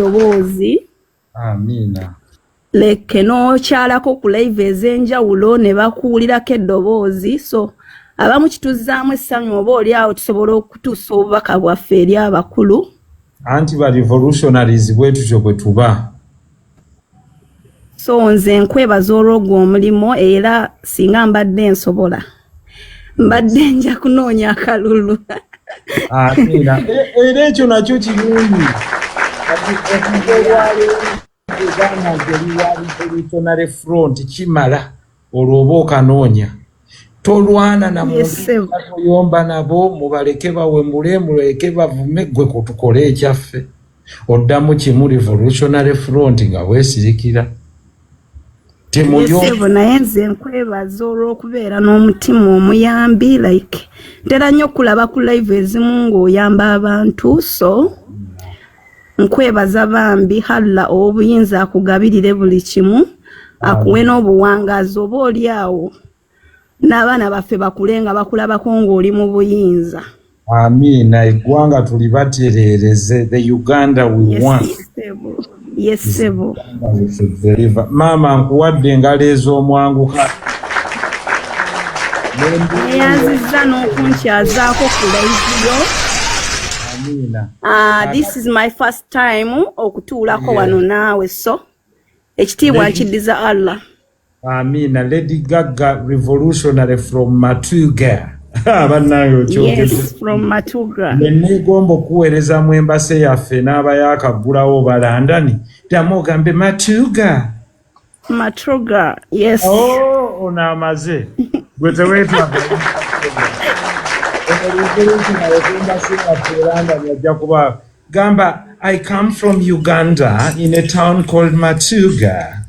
eddoboozi. Amina. Leke n'okyalako ku live ez'enjawulo ne bakuwulirako eddoboozi. So abamu kituzaamu essanyu oba oli awo tusobola okutuusa obubaka bwaffe eri abakulu. Anti ba revolutionaries bwe tutyo bwe tuba. So nze nkwebaza olw'ogwo omulimu era singa mbadde nsobola mbadde nja kunoonya akalulu. Amina. Era ekyo nakyo kirungi. Revolutionary front kimala olwoba okanoonya. Tolwana na muntu yomba nabo mubaleke bawemule muleke bavume gwe kutukole ekyaffe. Oddamu kimu revolutionary front nga weesirikira. Yesebo naye nze nkwebaza olw'okubeera n'omutima omuyambi like ntera nnyo okulaba ku live ezimu ng'oyamba abantu. So nkwebaza bambi halla obuyinza akugabirire buli kimu akuwe n'obuwangazi oba oli awo n'abaana baffe bakule nga bakulabako ng'oli mu buyinza. Amina. Eggwanga tuli batereereze. The Uganda we want. Yes, sebo. Mama nkuwadde engalo ez'omwanguka. Neyanzizza n'okunkyazaako ku live yo. Amina. This is my first time okutuulako wano naawe, so ekitiibwa nkiddiza Allah. Amina. Lady Gaga revolutionary from Matuga. Yes, from Matuga. Negomba okuweereza mu embase yaffe n'aba yakagulawo balandani tamugambe Matuga. Matuga, yes. Oh, onamaze. Gwe teweetwaga. Gamba, I come from Uganda in a town called Matuga.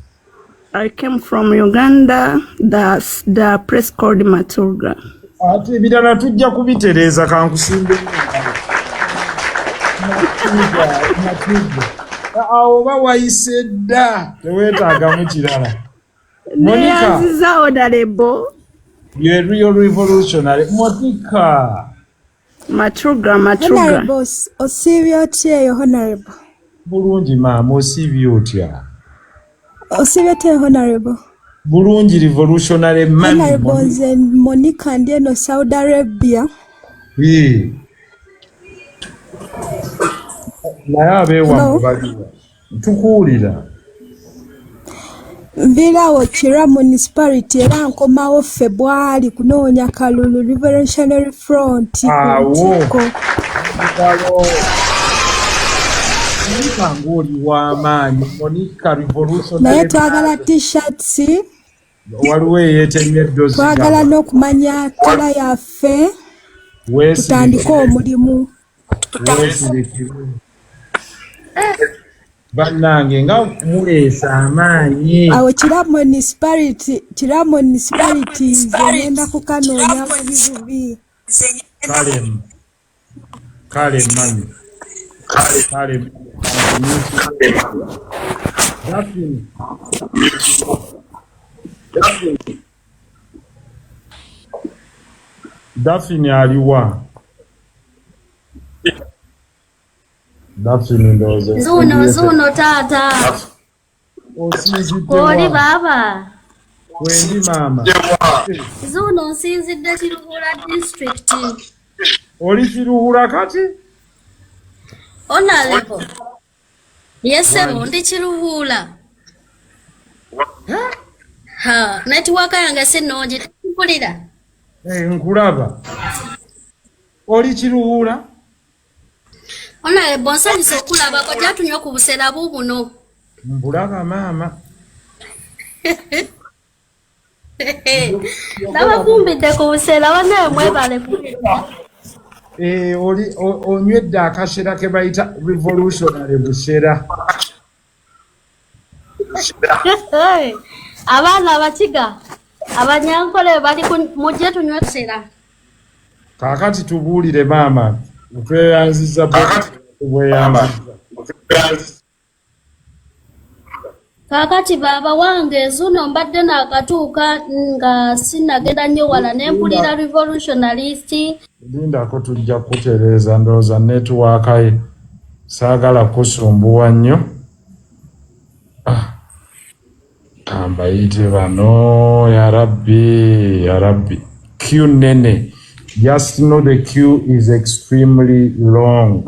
I came from Uganda, the place called Matuga. Ate ebirala tujja kubitereeza kankusimbe. Awo bawayise dda teweetaagamu kirala. Monica, honorable. you're a real revolutionary. Monica. Matuga. Honorable, osiibye otya eyo honorable? Bulungi maama, osiibye otya? Osiibye otya honorable? Bulungi revolutionary man. Honorable nze Monica ndi eno Saudi Arabia. Naye abeewa baliwa. Tukuwulira. Nviirawo Kira municipality era nkomawo February kunoonya Kalulu Revolutionary Front. Awo. Monica ng'oli w'amaanyi. Monica revolutionary. Naye twagala t-shirts. Waliwo eyeetemye eddozi. Twagala n'okumanya kola yaffe. Tutandike omulimu. Bannange nga muleesa amaanyi. Awo Kira municipality nze ngenda kukanoonya bubi. Kale mami. Kale. Daphne aliwa. Daphne ndoze. Zuno tata. Oli baba. Wendi mama. Zuno nsinzidde Kiruhura district. Oli Kiruhura kati? Honorable. Yes, ndi Kiruhura. Network yange sinonje mpulira. Nkulaba. Oli Kiruhura? Honorable nsanyise okulaba ko jatunywa ku buseera bubuno. Mbulaba mama. Nabakumbidde ku buseera banaye mwebale. Oli onywedde akaseera ke bayita revolutionary buseera. Abaana abakiga abanyankole bali mujje tunywe buseera. Kaakati tubuulire maama. Tweyanziza bweyanziza. Kaakati baba wange Zuno mbadde nakatuuka nga sinagenda nnyo wala nempulira revolutionalist. Lindako tujja kutereeza ndowooza network ye. saagala kusumbuwa nnyo. Kambayite bano ya Rabbi. Queue nene. Just know the queue is extremely long.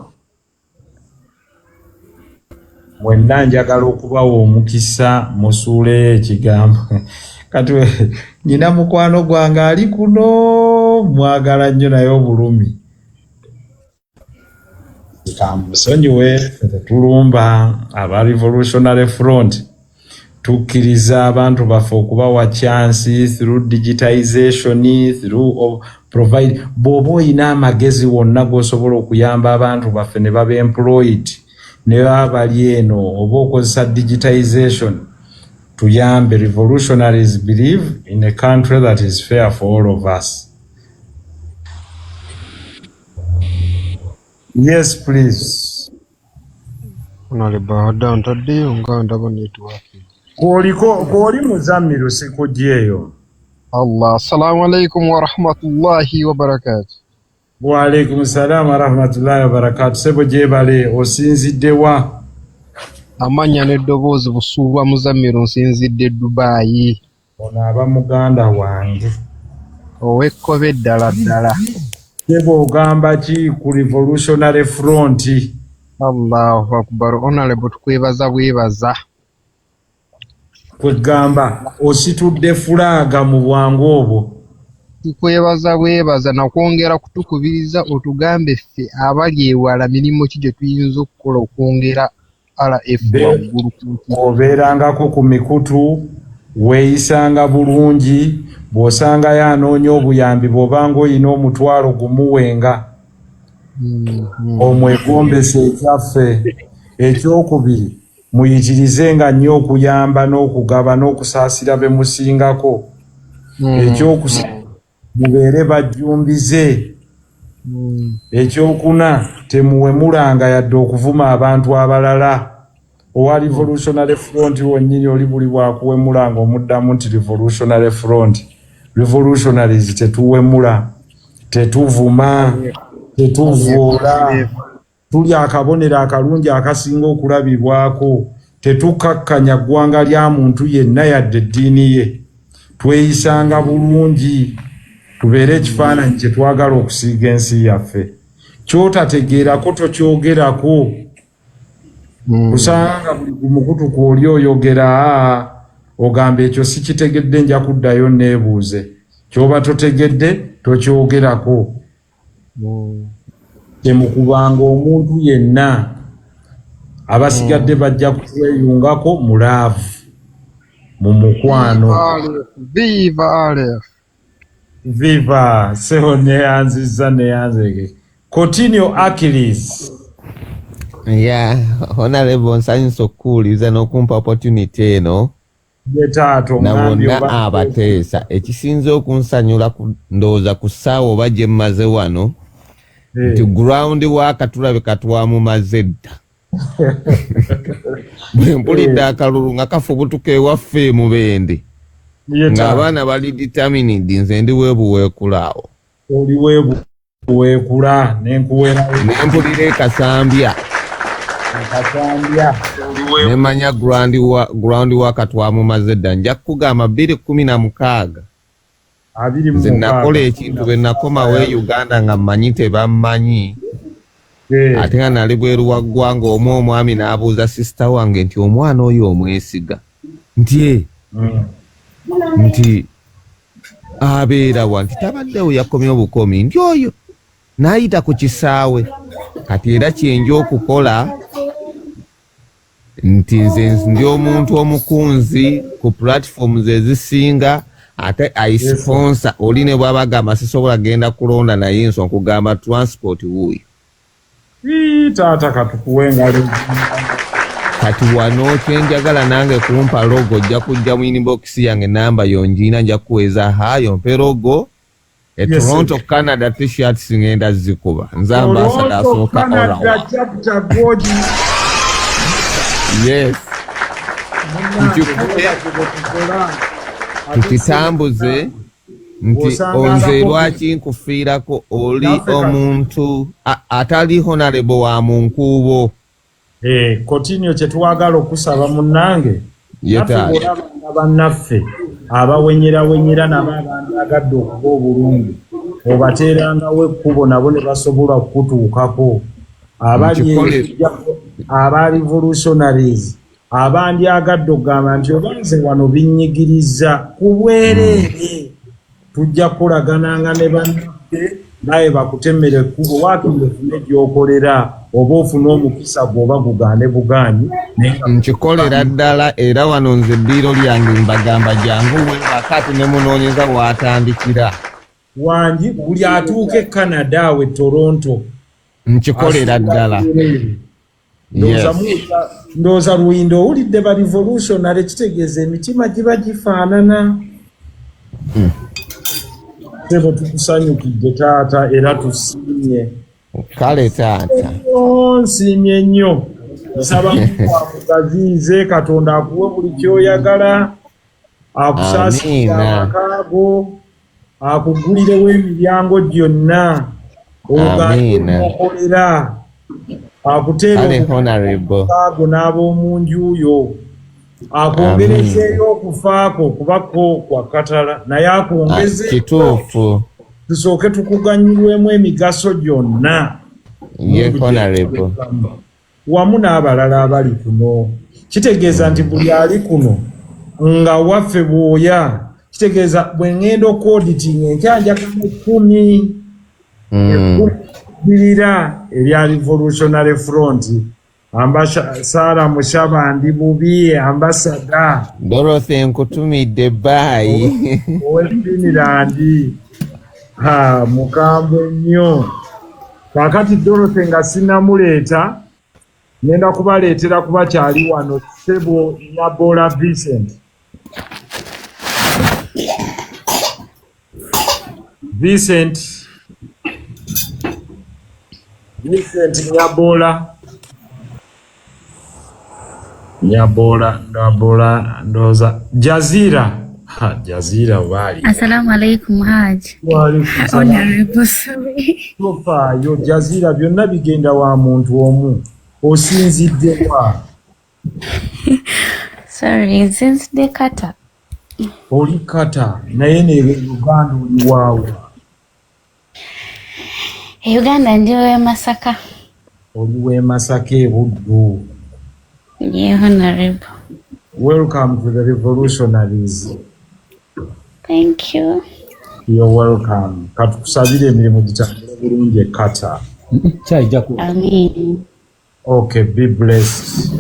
Mwenna njagala okubawa omukisa musuule ekigambo. Kati nyina mukwano gwange ali kuno mwagala nnyo naye obulumi. Kamusonyiwe tulumba aba Revolutionary Front. Tukkiriza abantu baffe okubawa chance through digitization, through provide bw'oba olina amagezi wonna g'osobola okuyamba abantu baffe ne baba employed ne baba bali eno oba okozesa digitization. Tuyambe. Revolutionaries believe in a country that is fair for all of us. Yes, please. Koli Muzamiru sikujjeyo. Allah. Assalamu alaikum wa rahmatullahi wa barakatuh. Wa alaikum salam wa rahmatullahi wa barakatuh. Sebo jebale osinzidde wa? Amanya n'eddoboozi Busuulwa Muzamiru nsinzidde Dubai. Ono aba muganda wange. Ow'ekkobe ddala ddala. Sebo ogamba ki ku Revolutionary Front? Allahu akbar. Honorable tukwebaza bwebaza. Kwegamba ositudde fulaga mu bwangu obwo. Tukwebaza bwebaza na kwongera kutukubiriza otugambe ffe abali ewala mirimu ki gye tuyinza okukola okwongera RF waggulu. Obeerangako ku mikutu, weeyisanga bulungi, bw'osanga yanoonya obuyambi bw'obanga oyina omutwalo gumuwenga. Omwegombese ekyaffe. Ekyokubiri, muyitirizenga nnyo okuyamba n'okugaba n'okusaasira be musingako. Ekyokusatu, mubeere bajjumbize. Ekyokuna, temuwemulanga yadde okuvuma abantu abalala. Owa Revolutionary Front wonnyini oli buli bwakuwemulanga omuddamu nti Revolutionary Front. Revolutionaries tetuwemula, tetuvuma, tetuvuula. Tuli akabonero akalungi akasinga okulabibwako. Tetukakkanya ggwanga lya muntu yenna yadde eddiini ye. Tweyisanga bulungi. Tubeere ekifaananyi kye twagala okusiiga ensi yaffe. Kyotategeerako tokyogerako. Kusanga buli ku mukutu kw'oli oyogera ogamba ekyo sikitegedde nja kuddayo neebuuze. Ky'oba totegedde tokyogerako. Temukubanga omuntu yenna. Abasigadde bajja kutweyungako mulaavu mu mukwano. Viva RF. Viva. Seho neyanziza neyanzege. Continue Achilles. Yeah, Honorable nsanyusa okuwuliriza n'okumpa opportunity eno. Na bonna abateesa ekisinza okunsanyula ndowooza ku ssaawa oba gye mmaze wano nti ground waka tulabe katwamumaze dda. Bwe mpulidde akalulu nga kafubutuka ewaffe mu Bende ng'abaana bali determined nze ndi weebuweekulaawo. Oli weebuweekula nenkuwera nempulira ekasambya nemanya ground waka twamumaze dda. Nja kukugamba 2016 nze nakola ekintu bwe nakomawo e Uganda nga mmanyi tebammanyi. Ate nga nali bweru wa ggwanga omwami n'abuuza sisita wange nti omwana oyo omwesiga nti abeera wa nti tabaddewo yakomye obukomi nti oyo n'ayita ku kisaawe. Kati era kyenja okukola nti nze ndi omuntu omukunzi ku platforms ezisinga ate ayisponsor oli ne bw'abagamba sisobola genda kulonda naye nso nkugamba transport wuuyo. Taata katukuwenga. Kati wano kyenjagala nange kumpa logo ojja kujja mu inbox yange namba yonjina nja kuweza hayo mpe logo. Toronto Canada t-shirts ngenda zikuba. Nze ambassador asooka olawa. Yes. Tukitambuze nti onze lwaki nkufiirako oli omuntu atali honorable wa mu nkuubo. Continue kyetwagala okusaba munnange Yeta. bannaffe abawenyera nabo abandagadde okuba obulungi obateerangawo ekkubo nabo ne basobola okutuukako aba revolutionaries abandyagadde okugamba nti obanze wano binyigiriza ku bwereere tujja kukolagananga ne bannaffe naye bakutemera ekkubo waakiri ofune gy'okolera oba ofuna omukisa gwoba gugande buganyi nkikolera ddala era wano nze eddiiro lyange mbagamba jangu akati ne munoonyeza watandikira wangi buli atuuka e Canada awe Toronto nkikolera ddala ndowooza Luyindo owulidde ba revolutionary kitegeeza emitima giba gifaanana tebo tukusanyukidde taata era tusiimye kale taata nsiimye nnyo nsaba akugaziize Katonda akuwe buli kyoyagala akusaasira amakaago akugulirewo emiryango gyonna okolera akuteerakaago n'ab'omunjuyo akwongerezeeyo okufaako kubako kwa katala naye akwongezeeko tusooke tukuganyulwemu emigaso gyonna wamu n'abalala abali kuno kitegeeza nti buli ali kuno nga waffe bw'oya kitegeeza bwe ngenda okuauditinga enkyanjakano 10 birira ebya revolutionary front Sara Mushabandi Bubi ambassador Dorothy nkutumidde baayi ow'Finland mukambwe nnyo kakati Dorothy nga sinnamuleeta ngenda kubaleetera kuba kyali wano Ssebo Nyabola Vincent Nyabola ndoza Jazira wali Assalamu alaikum Haji. Wa alaikum salam. Yo Jazira byonna bigenda wa muntu omu osinzidde wa Sorry, nsinzidde Kata. Oli Kata naye ne Uganda oli waawo Uganda ndio Masaka. Oli we Masaka e Buddu. Yeah, Honorable. Welcome to the revolutionaries. Thank you. You're welcome. Katukusabire emirimu gitambule bulungi e Kata. Amen. Okay, be blessed.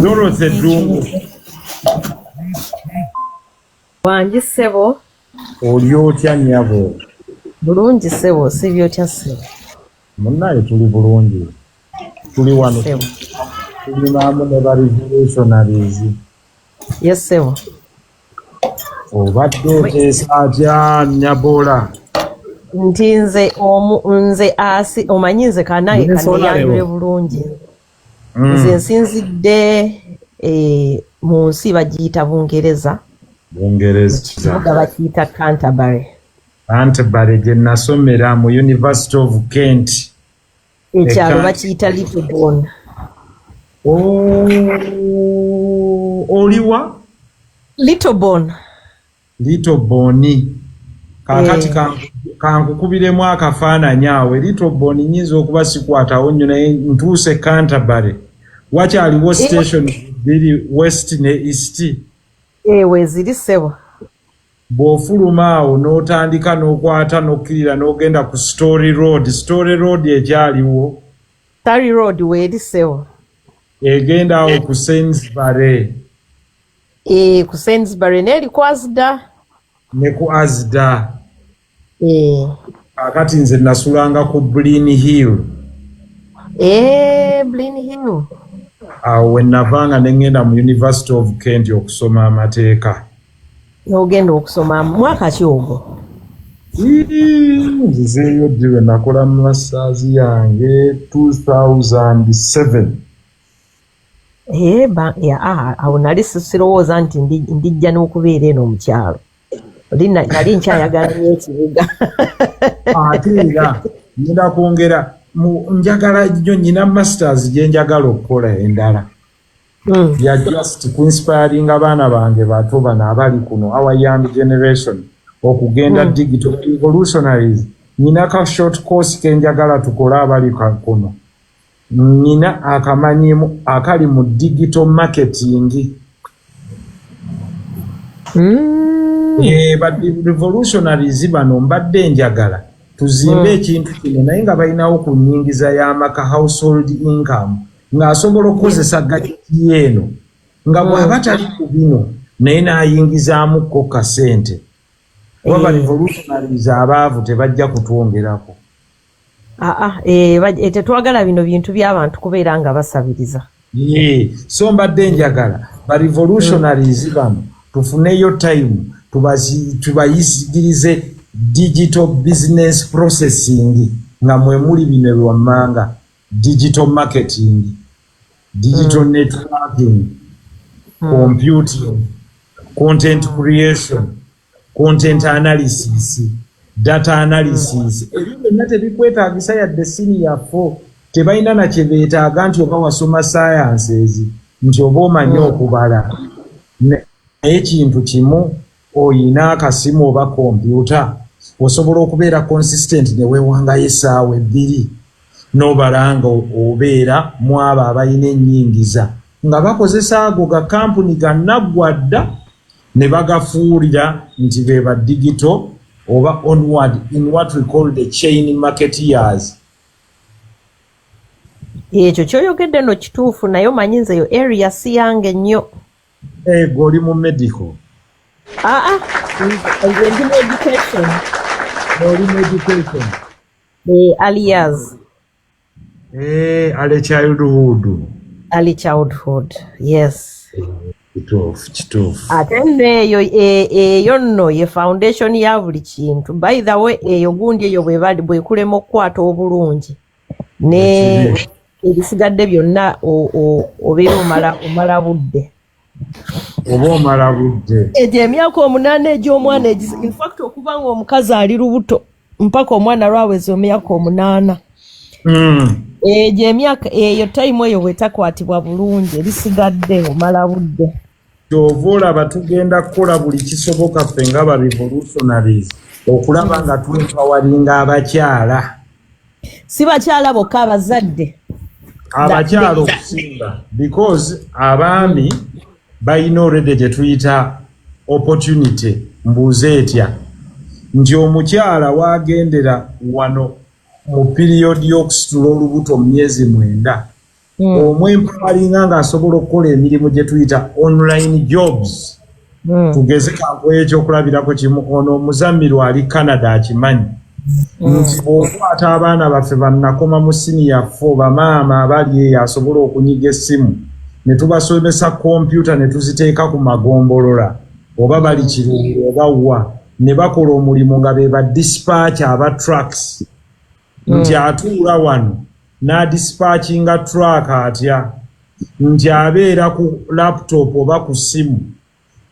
Dorothy Dungu. Wangi Ssebo. Oli otya nnyabo? Bulungi Ssebo, si byotya Ssebo. Munnaye tuli bulungi. Tuli wano. Tuli namu ne ba revolutionaries. Yes Ssebo. Obadde oteesa atya Nyabola? Nti nze omanyi nze kanaye kaneyambire bulungi. Nze nsinzidde mu nsi bagiyita Bungereza. Kibuga bakiyita Canterbury gye nasomera mu University of Kent. Ekyalo bakiyita Littlebone. Oliwa? Littlebone. Kakati kankukubiremu akafaananyi awe. Littlebone nyinza okuba sikwatawo nnyo naye ntuuse Canterbury. Wakyaliwo station biri west ne east. Ewe ziri Ssebo. Bw'ofuluma awo n'otandika n'okwata n'okkirira n'ogenda ku Story Road. Story Road ekyaliwo. Story Road weeri Ssebo. Egenda awo ku Sainsbury. Ku Sainsbury n'eri ku Asda. Ne ku Asda. Akati nze nasulanga ku Blin Hill. Blin Hill. Awo we navanga ne ngenda mu University of Kent okusoma amateeka. N'ogenda okusoma mwaka ki ogwo? Nzizeeyo ddi lwe nakola mu masaazi yange 2007. Awo nali sirowooza nti ndijja n'okubeera eno mu kyalo. Nali nkyayagala nnyo ekibuga. Ate era ngenda kwongera njagala nnyo nyina masters gye njagala okukola endala. Ya just kuinspiring abaana bange bato bano abali kuno our young generation okugenda digital revolutionaries. Nina ka short course ke njagala tukola abali kuno. Nina akamanyimu akali mu digital marketing. But revolutionaries bano mbadde njagala tuzimbe ekintu kino naye nga balinawo ku nnyingiza y'amaka household income ng'asobola okukozesa gadgeti eno nga bw'aba tali ku bino naye n'ayingizaamuko kasente. Oba revolutionaries abaavu tebajja kutwongerako. Tetwagala bino bintu by'abantu kubeera nga basabiriza. So mbadde njagala ba revolutionaries bano tufuneyo time tubayizigirize digital business processing nga mwe muli bino wammanga digital marketing, digital networking, computing, content creation, content analysis, data analysis. Ebyo byonna tebikwetaagisa yadde senior 4 tebalina na kye beetaaga nti oba wasoma sciences nti oba omanyi okubala. Naye ekintu kimu oyina akasimu oba kompyuta osobola okubeera consistent ne weewangayo essaawa 2 n'obalanga obeera mu abo abalina ennyingiza nga bakozesa ago ga kampuni gannaggwadda ne bagafuulira nti be ba digital oba onward in what we call the chain marketeers. Ekyo kyoyogedde no kituufu naye omanyi nze yo area si yange nnyo. Goli mu medical. Nze ndi mu education. Oli mu education. Alias. Early childhood. Early childhood, yes. Kituufu. Ate nno eyo nno ye foundation ya buli kintu. By the way, eyo gundi eyo bwekulema okukwata obulungi. Ne ebisigadde byonna obeera omala budde. Oba omala budde. Egyo emyaka 8 egy'omwana in fact okuba nga omukazi ali lubuto mpaka omwana lwaweza emyaka 8. Egyo emyaka eyo time eyo bwetakwatibwa bulungi ebisigadde omala budde. Kyova olaba tugenda kukola buli kisoboka ffe nga ba revolutionaries okulaba nga twempawalinga abakyala. Si bakyala bokka abazadde. Abakyala okusinga because abaami balina already gye tuyita opportunity mbuuze etya nti omukyala waagendera wano mu period y'okusitula olubuto mu myezi 9 omwempawalinga ng'asobola okukola emirimu gye tuyita online jobs. Tugeze kankuwa ekyokulabirako kimu ono omuzammiru ali Canada akimanyi nti okwata abaana baffe bannakoma mu senior 4 bamaama abali eyo asobola okunyiga essimu ne tubasomesa kompyuta ne tuziteeka ku magombolola oba bali Kirungu oba wa ne bakola omulimu nga be ba dispatch aba trucks nti atuula wano n'adispatchinga truck atya nti abeera ku laptop oba ku simu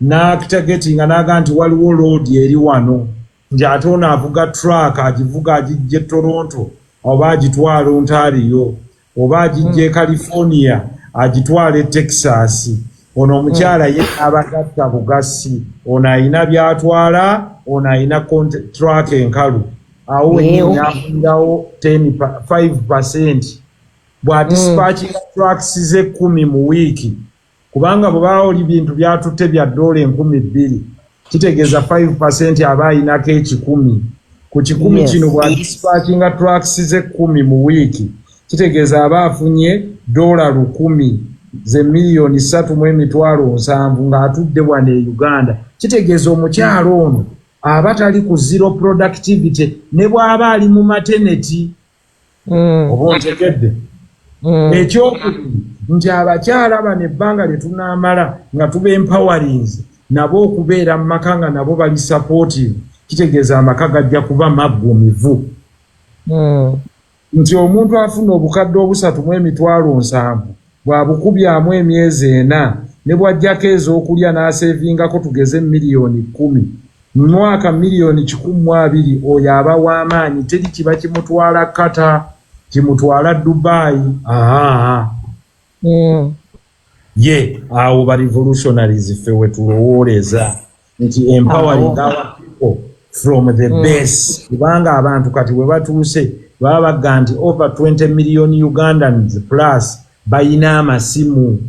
n'akitagetinga n'aga nti waliwo load eri wano nti ate ono avuga truck agivuga agijja Toronto oba agitwala Ontario oba agijja California agitwala Texas. Ono omukyala ye abagatta bugasi ono ayina byatwala ono ayina contract enkalu awo nyafundawo 5% bw'adispatchinga trucks ze 10 mu wiiki kubanga bw'obaawo oli bintu byatutte bya $2,000 kitegeeza 5% aba ayinako 10 ku 10 kino bw'adispatchinga trucks ze 10 mu wiiki kitegeeza aba afunye $100,000 ze milioni 3.7 ng'atudde wano e Uganda. Kitegeeza omukyalo ono aba tali ku zero productivity ne bw'aba ali mu maternity. Oba ontegedde. Ekyokubiri nti abakyala bano ebbanga lye tunaamala nga tuba empowerings nabo okubeera mu maka nga nabo bali supportive kitegeeza amaka gajja kuba maggumivu. Nti omuntu afuna obukadde 3.7 bw'abukubyamu emyezi 4 ne bw'ajjako ez'okulya n'asevingako tugeze milioni 10 mu mwaka milioni 12 oyo aba w'amaanyi teri kiba kimutwala kata kimutwala Dubai. Ye awo ba revolutionaries ffe wetulowooleza nti empowering our people from the base. Kubanga abantu kati we batuuse baba bagga nti over 20 million Ugandans plus bayina amasimu.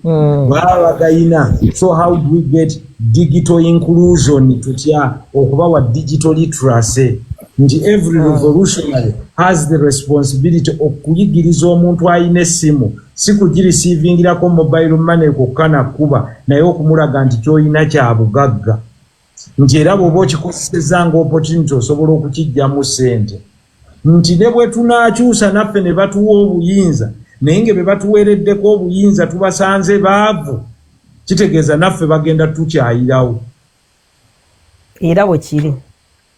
Baba bagayina. So how do we get digital inclusion tutya okubawa digital literacy? Nti every revolutionary has the responsibility okuyigiriza omuntu ayina essimu si kugirisiivingirako mobile money kokka kuba naye okumulaga nti ky'olina kya bugagga nti era bw'oba okikozesezza nga opportunity osobola okukijjamu ssente nti ne bwe tunaakyusa naffe ne batuwa obuyinza naye nga be batuweereddeko obuyinza tubasanze baavu kitegeeza naffe bagenda tukyayirawo era bwe kiri.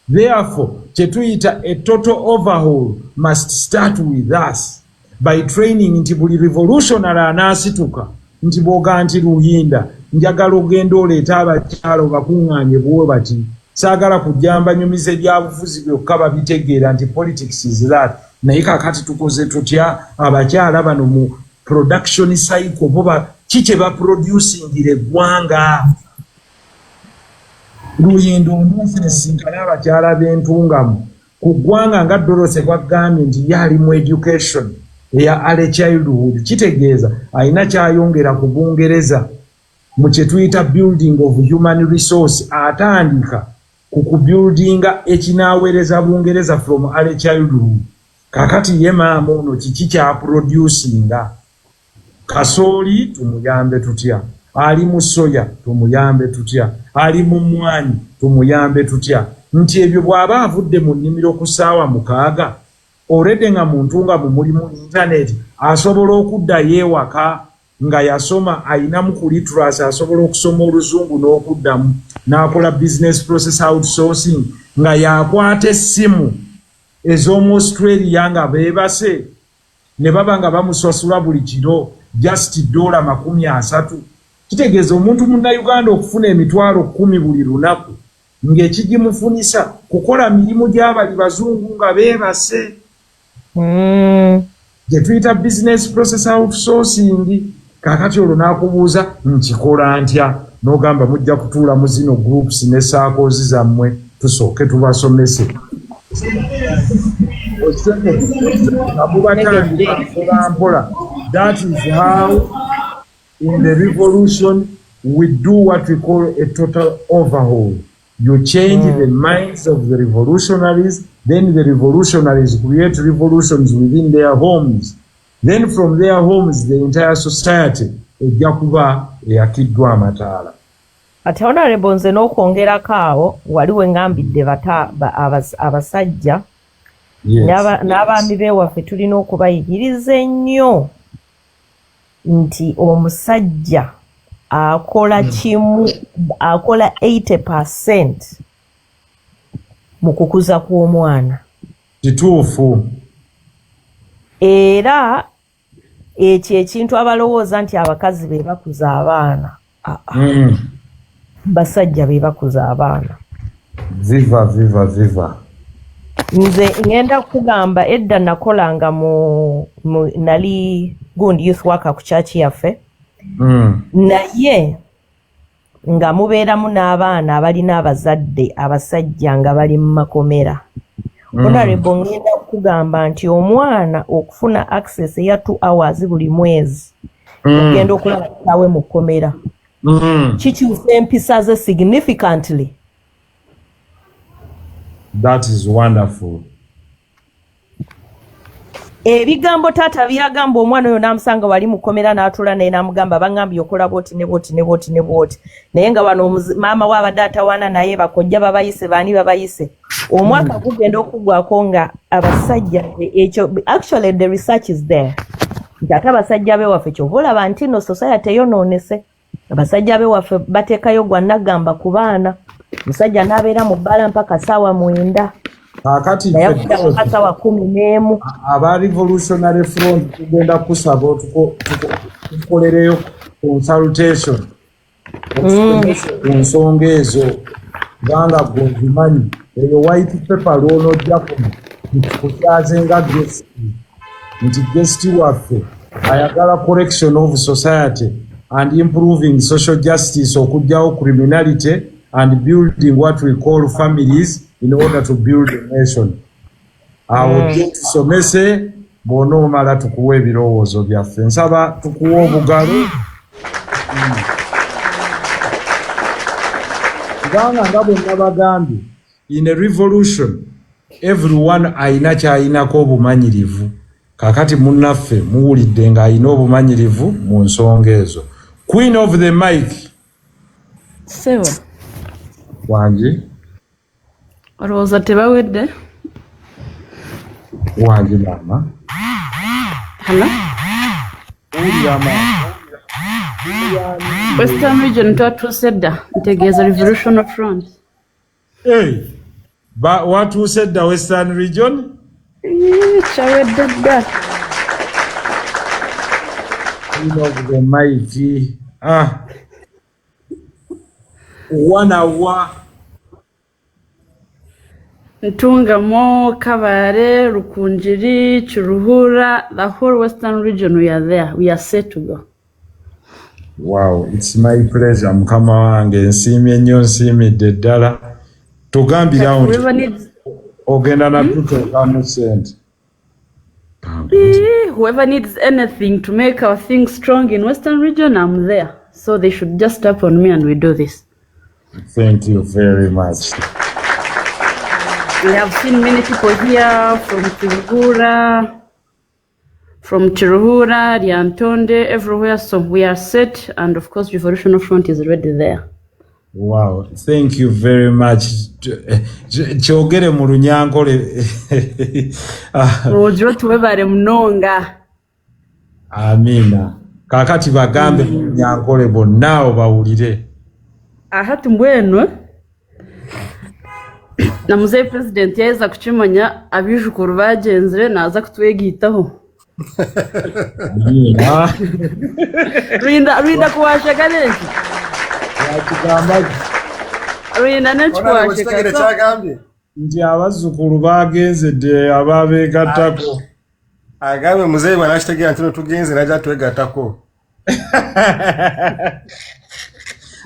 Therefore, chetuyita a total overhaul must start with us by training nti buli revolutionary anaasituka nti bwoga nti Ruhinda njagala ogenda oleeta abakyalo bakuŋŋaanye buwe bati saagala kujjamba nyumize byabufuzi byokka babitegeera nti politics is that naye kakati tukoze tutya abakyala bano mu production cycle boba kike baproducingire eggwanga Ruyindo onosinkana abakyala b'entungamu ku ggwanga nga Dorothy gwagambye nti yali mu education eya early childhood kitegeeza alina kyayongera ku Bungereza mu kye tuyita building of human resource atandika ku kubuildinga ekinaaweereza Bungereza from early childhood. Kakati ye maama ono kiki kya producinga kasooli tumuyambe tutya ali mu soya tumuyambe tutya ali mu mmwanyi tumuyambe tutya nti ebyo bw'aba avudde mu nnimiro ku ssaawa 6 already nga muntu nga muli mu internet asobola okuddayo ewaka nga yasoma ayinamu ku literacy asobola okusoma oluzungu n'okuddamu n'akola business process outsourcing nga yakwata essimu ez'omu Australia nga beebase ne baba nga bamusasula buli kiro just $30. Kitegeeza omuntu munnayuganda okufuna emitwalo 10 buli lunaku ng'ekigimufunisa kukola mirimu gy'abali bazungu nga beebase gye tuyita business process outsourcing. Kakati olwo n'akubuuza nkikola ntya n'ogamba mujja kutuula mu zino groups ne saakoozi zammwe tusooke tubasomese nabubatandika mpola. That is how in the revolution we do what we call a total overhaul. You change the minds of the revolutionaries, then the revolutionaries create revolutions within their homes. Then from their homes the entire society ejja kuba eyakiddwa amataala. Ate Honorable nze n'okwongerako awo waliwo ngambidde abasajja n'abaami beewaffe tulina okubayigiriza ennyo nti omusajja akola kimu akola 80% mu kukuza kw'omwana. Kituufu. Era ekyo ekintu abalowooza nti abakazi be bakuza abaana. Basajja be bakuza abaana. Viva. Nze ngenda kugamba edda nakolanga mu nali gundi youth worker ku church yaffe. Naye nga mubeeramu n'abaana abalina abazadde abasajja nga bali mu makomera. Honorable ngenda kugamba nti omwana okufuna access ya 2 hours buli mwezi ogenda okulaba kitawe mu kkomera. Kikyusa empisa ze significantly. That is wonderful. Ebigambo taata byagamba omwana oyo n'amusanga wali mu kkomera n'atula naye n'amugamba bangambye okola bwoti ne bwoti. Naye nga wano maama w'abadde atawaana naye bakojja babayise baani babayise. Omwaka gugenda okugwako nga abasajja ekyo actually the research is there. Nti ate abasajja bewaffe kyova olaba nti no society eyonoonese. Abasajja bewaffe bateekayo gwa nagamba ku baana. Musajja n'abeera mu bbala mpaka ssaawa 9. Kakati ssaawa 11. aba revolutionary front tugenda kusaba tukolereyo consultation ku nsonga ezo kubanga gwozimanyi eyo white paper lwonojjaku tukyazenga guest nti guest waffe ayagala correction of society and improving social justice okujjawo criminality and building what we call families in order to build a nation. Awo tusomese bw'onoomala tukuwa ebirowoozo byaffe nsaba tukuwa obugalo kubanga nga bwe nabagambye in a revolution everyone ayina kyayinako obumanyirivu kakati munnaffe muwulidde ng'ayina obumanyirivu mu nsonga ezo. Queen of the mic Sewa wange olowooza tebawedde wange maama hala uliyama Western region twatuuse dda ntegeeza Revolutionary Front. Watuuse dda Western region Kyawedde dda. Queen of the mighty wanawa Ntungamo, Kabare, Rukunjiri, Chiruhura, the whole Western region, we are there. We are set to go. Wow, it's my pleasure. Mukama wange nsiimye nnyo nsiimidde ddala. Tugambira nti ogenda natuteekamu ssente. Whoever needs anything to make our thing strong in Western region, I'm there. So they should just tap on me and we do this. Thank you very much. We have seen many people here from Chiruhura, Lyantonde, everywhere. So we are set, and of course, Revolutionary Front is already there. Wow, thank you very much. Kyogere mu Lunyankole. Rojro tuwebare mnonga. Amina. Kakati bagambe mu Lunyankole bonna obawulire. Ahati mbwenu na muzee president yaweza kuchimanya abijukuru bagenzere naza kutwegitaho. Ruinda kuwashaka neki Ruinda nechikuwashaka nti abazzukulu bagenzedde ababeegattako agambe muzee bwanakitegeera nti tugenze najja twegattako.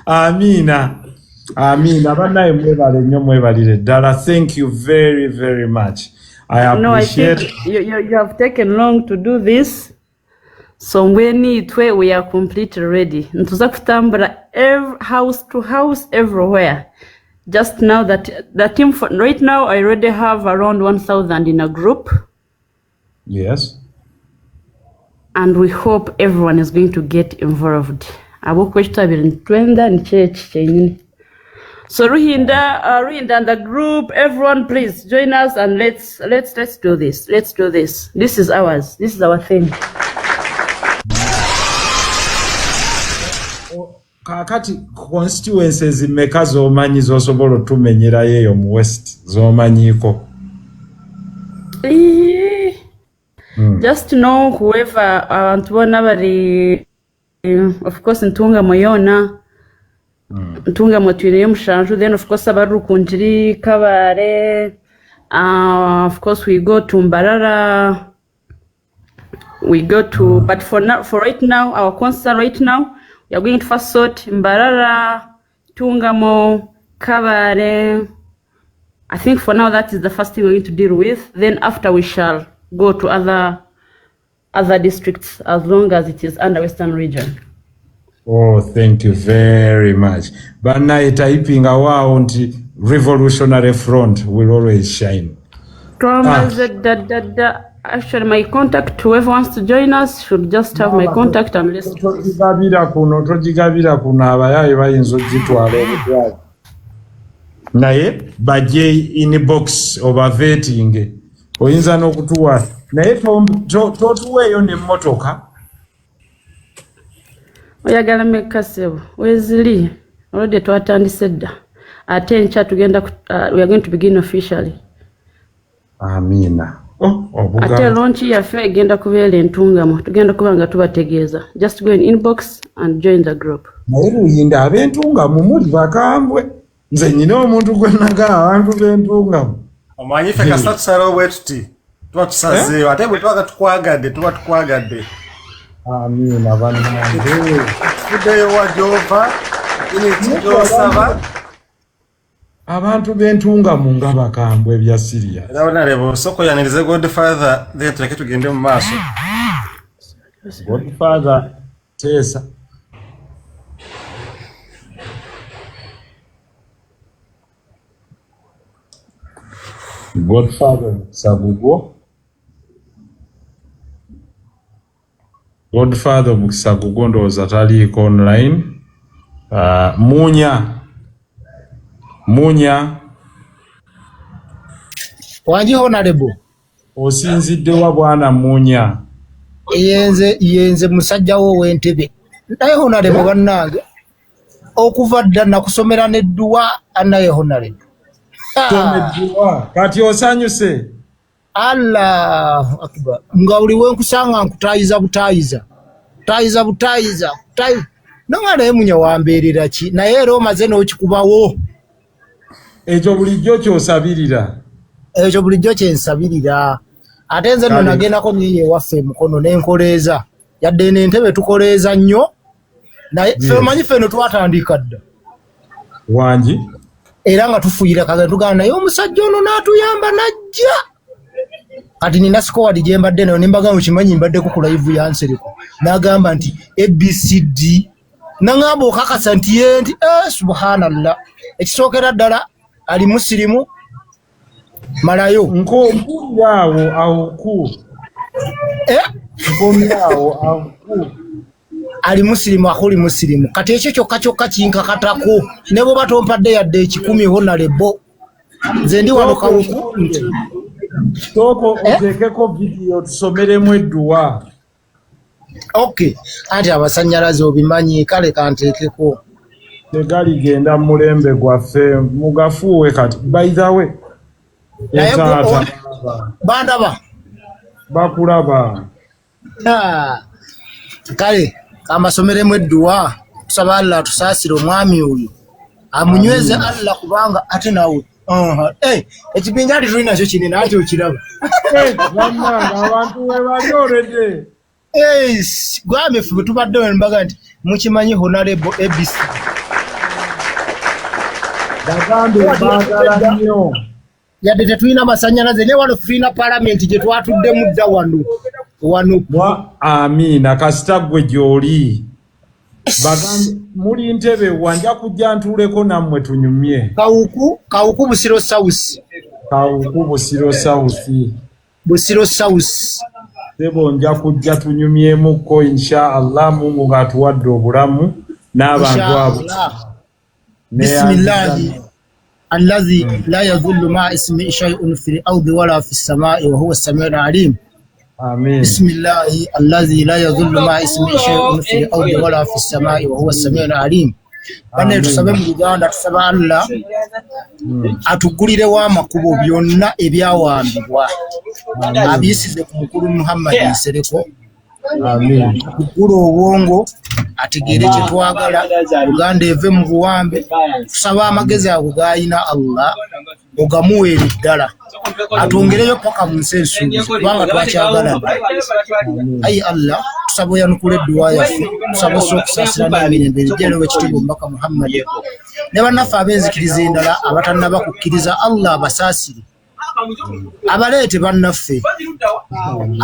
Amina. Amina. Bannaye mwebale nnyo mwebalire ddala. Thank you very, very much. I appreciate. No, I think you have taken long to do this. So we are completely ready. Ntuza kutambula house to house everywhere. Just now that the team right now I already have around 1,000 in a group. Yes. And we hope everyone is going to get involved. Abo kwechitabira ntwenda nchechi chenyini. So Ruhinda and the group, everyone please join us and let's do this. Let's do this. This is ours. This is our thing. Kakati constituencies mmeka z'omanyi z'osobola otumenyerayo eyo mu West z'omanyiko? Just know whoever abantu bonna bari of course ntunga moyona ntunga motwireyo mushanju, then of course abari Rukunjiri, Kabare, of course we go to Mbarara, we go to but for right now our concert right now we are going to first sort Mbarara, Tungamo, Kabare. I think for now that is the first thing we're going to deal with. Then after we shall go to other districts as long as it is under Western region. Oh, thank you very much. Bannaye typing awao nti Revolutionary Front will always shine. Actually, my contact, whoever wants to join us should just have my contact and let's do this. Togigabira kuno abayaye bayinza ogitwala obutwala. Naye bajje inbox oba vetting oyinza n'okutuwa naye totuweeyo n'emmotoka. Oyagala mekasebo wezili already twatandise dda ate enkya tugenda we are going to begin officially. Amina. Ate launch yaffe egenda kubeera entungamo tugenda kuba nga tubategeeza. Just go in inbox and join the group. Naye Luyinda ab'entungamo muli bakambwe nze nyina omuntu gwe nagaa abantu b'entungamo Omanyi ffe kasita tusalawo bwe tuti tuba tusazeewo ate bwe twaka tukwagadde tuba tukwagadde. Amiina bannange. Tuddeyo wa gy'ova ini gy'osaba. Abantu b'entungamu nga bakambwe ebya Syria. Era Honorable osoko yanirize Godfather then tuleke tugende mu maaso. Godfather Tesa. Godfather Sagugo. Godfather Sagugo ndowooza taliiko online. Munya. Wanji Honorable. Osinzidde wa bwana Munya? Yenze musajja wo w'entebe. Naye Honorable bannange okuva dda nakusomera n'edduwa anaye Honorable. Tomedduwa kati osanyuse. Allahu akbar. Nga buli wenkusanga nkutayiza butayiza. Tayiza. Nanga naye Munya wambeerera ki? Naye era omaze n'okikubawo. Ekyo bulijjo ky'osabirira. Ekyo bulijjo kyensabirira. Ate nze nno nagendako niye waffe emukono n'enkoleeza. Yadde n'entebe tukoleeza nnyo. Naye ffe omanyi ffe no twatandika dda. Wangi. Era nga tufuuyira kagenda tugamba naye omusajja ono n'atuyamba najja. Kati nina squad gye mbadde nayo nimbaga mukimanyi mbaddeko ku live ya Nsereko. N'agamba nti ABCD. Nangamba okakasa nti ye nti subhanallah. Ekisookera ddala ali musirimu malayo nkomyawo awuku ali musirimu akoli musirimu kati ekyo kyokka kinkakatako ne bwe batompadde yadde 10 Honorable nze ndi wano kawuku soko otekeko video tusomeremu edduwa. Okay anti abasannyalaze obimanyi kale kanteekeko tegali genda mulembe gwaffe mugafuwe kati by the way bandaba bakulaba kale amasomeremu edduwa tusaba Allah tusaasire omwami oyo amunyweze Allah kubanga ate nawe ekibinja ati tulina kyo kinene ate okiraba abantu we bali already gwame ffe bwe tubadde wembaga nti mukimanyi Honorable ABC bagambe baagala nnyo yadde tetulina masannyalaze ne wano tulina palamenti gye twatuddemu dda wano. Amiina kasita gwe gy'oli bagambe muli ntebe wanja kujja ntuuleko nammwe tunyumye. Kawuku Busiro South. Busiro South. Tebo nja kujja tunyumyemukko inshallah Mungu ng'atuwadde obulamu n'abantu abo. Bismillahi الذي لا يضل مع اسمه شيء في الأرض ولا في السماء وهو السميع العليم. آمين. بسم الله الذي لا يضل مع اسمه شيء في الأرض ولا في السماء وهو السميع العليم. Bane tusabe mu Uganda tusaba Allah atugulire wa makubo byonna ebyawambibwa abiyisize ku mukulu Muhammad Nsereko. Amen. Kugula obwongo ategeere kye twagala Uganda eve mu buwambe tusaba amagezi ago gayina Allah ogamuweera ddala atongereyo paka mu nsi ensuubizi kubanga twakyagala. Ayi Allah tusaba oyanukula edduwa yaffe tusaba okusaasira n'emirembe ejjere w'ekitiibwa omubaka Muhammad ne bannaffe ab'enzikiriza endala abatannaba kukkiriza Allah abasaasire abaleete bannaffe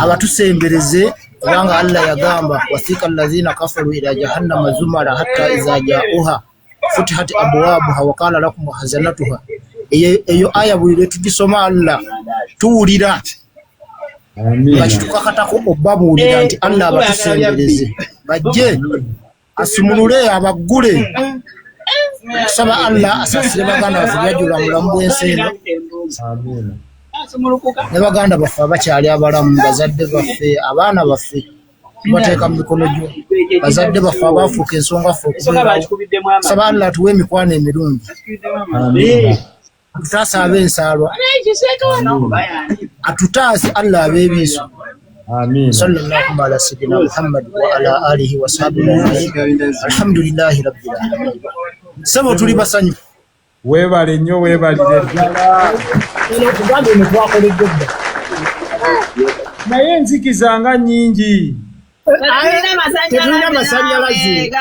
abatusembereze kubanga Allah yagamba wasika allazina kafaru ila jahannama zumara hatta iza ja'uha futihat abwabuha wa qala lakum hazanatuha. Eyo aya buli tugisoma Allah tuwulira bakitukakatako obbabuulira nti Allah abatusembereze bajje asumulule abaggule tusaba Allah asasire baganda baffe byajula mulamu bw'ensi eno. Ne baganda baffe abakyali abalamu bazadde baffe abaana baffe bateeka mu mikono gyo bazadde baffe abaafuuka ensonga ffe okubeerawo tusaba Allah atuwe emikwano emirungi atutaase ab'ensaalwa atutaase Allah ab'ebiiso. Sallallahu ala sayyidina Muhammad wa ala alihi wa sahbihi alhamdulillahi rabbil alamin. Sabo tuli basanyufu Webale nnyo webalire ddala. Uganda ne twakoledde dda. Naye nzikizanga nnyingi. Tetulina amasannyalaze.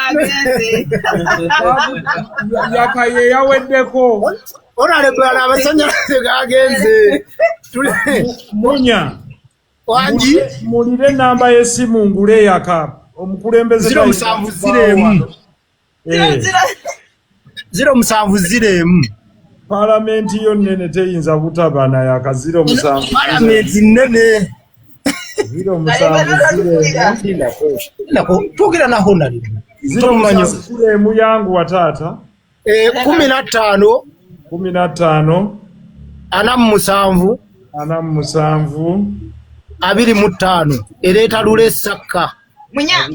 Yakaye yaweddeko. Onalebala amasannyalaze gagenze. Munya. Wangi mulire namba y'essimu ngule yaka omukulembeze 07 07 Parliament yonnene teyinza butabana yaka 07 Parliament nnene 07 tugera naho nali 07 yangu watata 15 47 25 ereeta lule essakka munya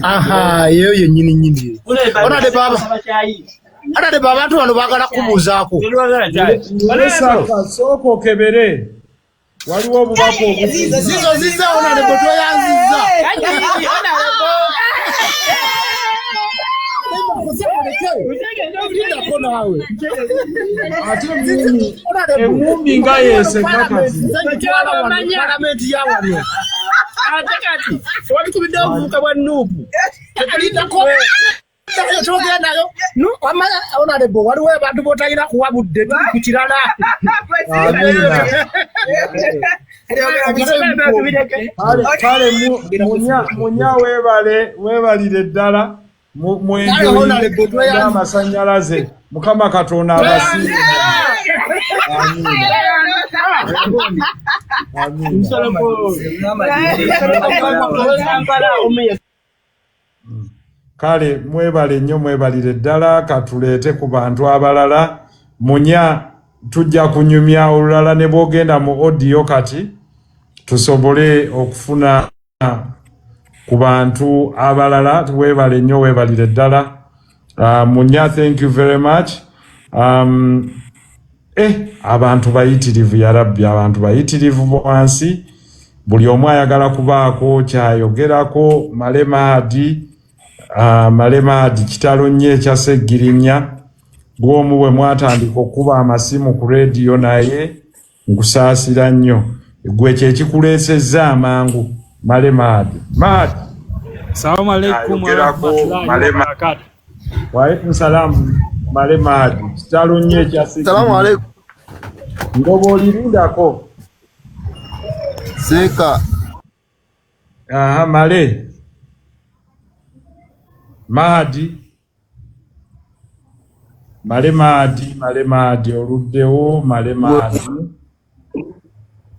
aha yeyo yennyini onade baba abantu bano baagala kubuuzaako sooka okebere waliwo obubaka zizo ziza onade bwe tweyanziza Emumbi nga yese kakati palamenti yawano ate kati wabikubidde obuvubuka bwa nuupu tekulindako kyogendayo onalebo waliwo abantu botalina kuwa budde ku kirala kale munya webalire ddala amasannyalaze Mukama Katonda abasiime. Kale mwebale nnyo mwebalire ddala katuleete ku bantu abalala munya tujja kunyumya olulala ne bwogenda mu audio kati tusobole okufuna ku bantu abalala webale nnyo webalire ddala munya thank you very much abantu bayitirivu ya rabbi abantu bayitirivu bwansi buli omu ayagala kubaako kyayogerako Malemadi kitalo nnyo ekya Seggirinya bw'omu bwe mwatandika okuba amasimu ku radio naye nkusaasira nnyo gwe kyekikuleesezza amangu Malemadi Assalamu alaikum warahmatullahi wabarakatuh. Wa alaikum salam Malemadi kitalo nnyo ekya Seggirinya. Assalamu alaikum. Ngoba olirindako Seka. Aha Malemadi oluddewo Malemadi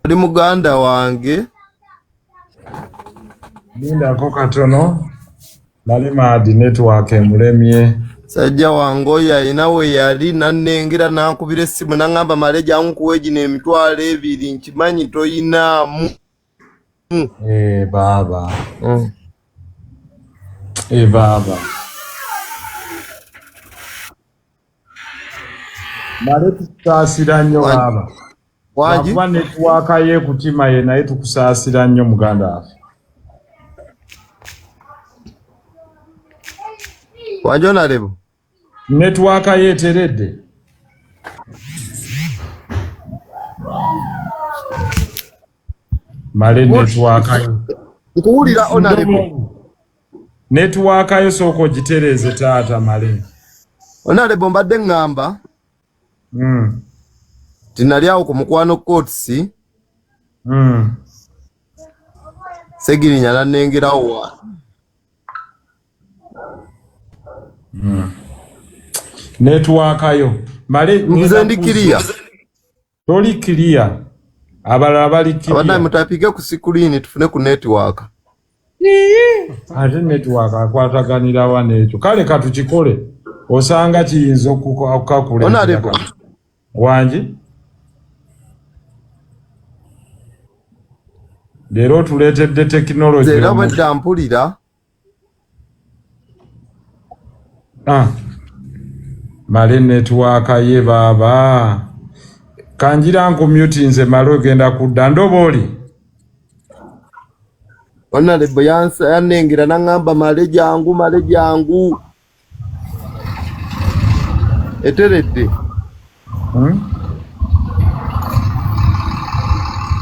oli muganda wange lindako katono Malemadi network emulemye sajja wange oyo alina we yali nannengera nankubira essimu naŋŋamba maleja nkuwe gino emitwalo 2 nkimanyi toyinaamu baba Male tukusaasira nnyo baba wakuba netwaka ye kutima ye naye tukusaasira nnyo muganda waffe wajona lebo netwaka ye eteredde Male netwaka yo nkuwulira onalebo netwaka yo sooka ogitereeze taata Male onalebo mbadde ŋŋamba tinali awo ku mukwano courts Seggirinya nannengerawo wa netwaka yo Male nze ndi kiriya toli kiriya abalala bali kiriya abadde mutapike ku screen tufune ku network ate network akwataganira wa n'ekyo kale katukikole osanga kiyinza okukakuleka wangi leero tuleetedde tekinologi era bwedda mpulira Male network ye baba kanjira nkumute nze Male ogenda kudda ndoba oli Honorable yanengira nangamba male jangu eteredde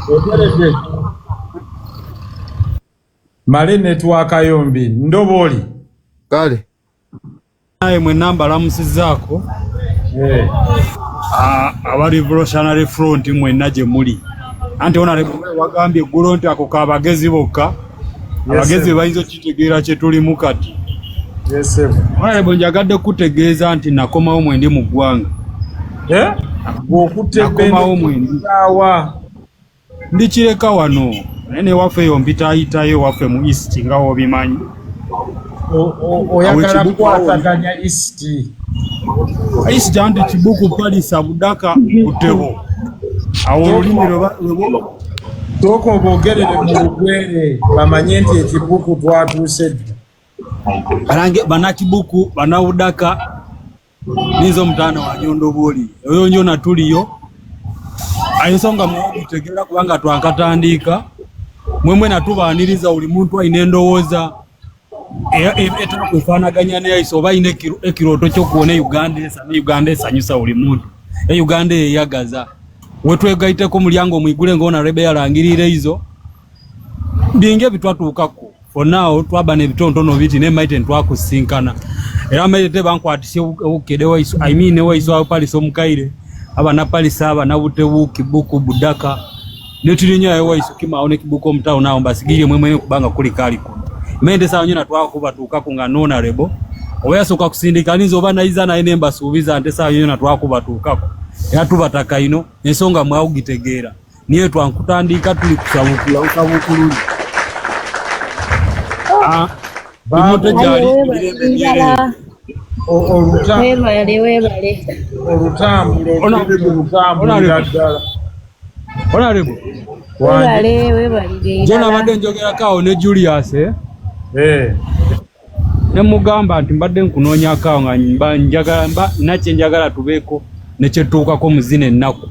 eteredde male netwaka yombi ndoboli kale naye mwe namba lamusizaako aba Revolutionary Front mwenna gye muli anti Honorable wagambye eggulo nti ako kabagezi bokka abagezi bayinza okitegeera kye tulimu kati Honorable njagadde kutegeeza nti nakomawo mwendi mu ggwanga nakomawo mwendi ndikireka wano naye newaffe eyo mpitayitayo waffe mu East nga wobimanyi oyagala kukwataganya East anti kibuku palisa budaka butebo awo olulimi sooka obogerere mu lugwere bamanye nti ekibuku twatuuse banakibuku banawudaka nizo mutana wa nyondo boli oyo njona tuliyo ayensonga mutegeera kubanga twankatandika mwemwe natubaniriza buli muntu ayina endowooza etera kwefaanaganya neyaiso oba ayina ekirooto ky'okuwona Uganda esanyusa buli muntu Uganda eyeyagaza wetwegaiteko mulyango mwigule ng'ona rebe yalangirire izo binge bitwatuukako for now twaba n'ebitontono biti ne maiten twakusinkana era maite bankwatisye ukede waiso I mean waiso apalisa omukaire abana palisa abana butebuki buku budaka netirinya waiso kimaone kibuko omutao nao mbasigire mwemwe kubanga kuli kali ko mende sawa nyina twakuba tuukako nga Honorable oyasoka kusindikaniza oba naiza na ene mbasuubiza ante sawa nyina twakuba tuukako era tubataka ino ensonga mwawugitegeera niye twankutandika tuli kusabukula usabukululi jona badde njogerako ne Julius ne mugamba nti mbadde nkunoonyako nga njagala nakye njagala tubeeko nekyetuukako muzina ennaku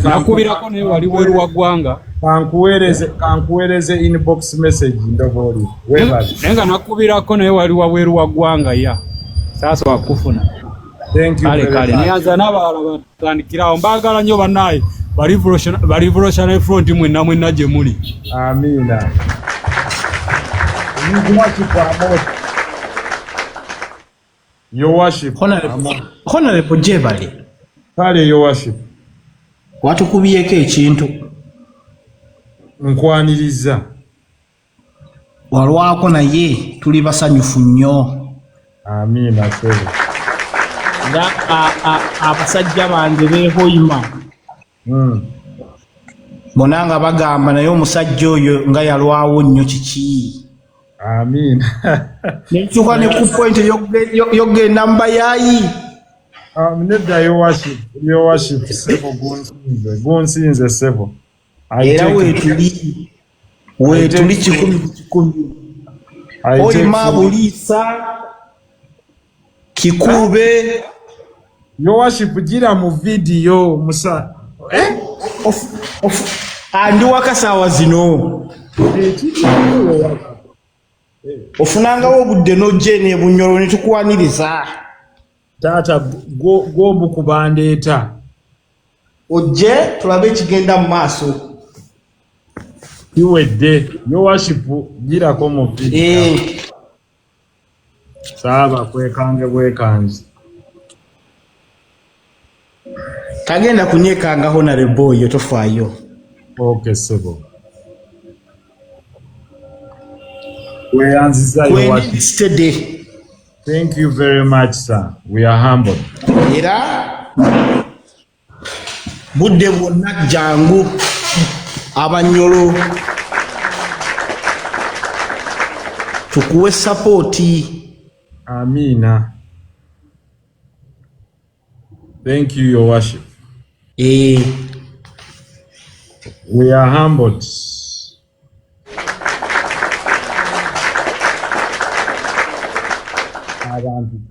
nakubirako naye wali weeru wa ggwanga kankuweereze inbox message ndoboli naye nga nakubirako naye wali waweeru wa ggwanga ya saasa wakufuna kale neyanza n'abalala batandikirawo mbaagala nnyo bannaaye ba Revolutionary Front mwenna gye muli amiina Your worship. Honorable Jebale. Kale your worship. Watukubiyeko ekintu. Nkwaniriza. Walwako naye tuli basanyufu nnyo. Amiina sebo. Nga abasajja bange beehoyima. Bonanga bagamba naye omusajja oyo nga yalwawo nnyo kiki. Amiina. Netuka ne ku point yogenda namba yayi. Nedda your worship sebo gonsinze sebo. Era wetuli kikumi. Oyima Buliisa Kikube. Your worship gira mu video musa. Andi wakasawa zino. Ofunangawo obudde n'ojje n'ebunyolo ne tukwaniriza. Taata gombu kubandeeta. Ojje tulabe ekigenda mu maaso. Iwedde your worship girako mu video. Saaba kwekange bwekanzi. Tagenda kunyekanga Honorable oyo tofaayo. Okay sebo. Weyanziza your worship. Thank you very much sir. We are humbled. Era budde bwonna jangu abanyolo tukuwe sapoti. Amina. Thank you your worship. We are humbled.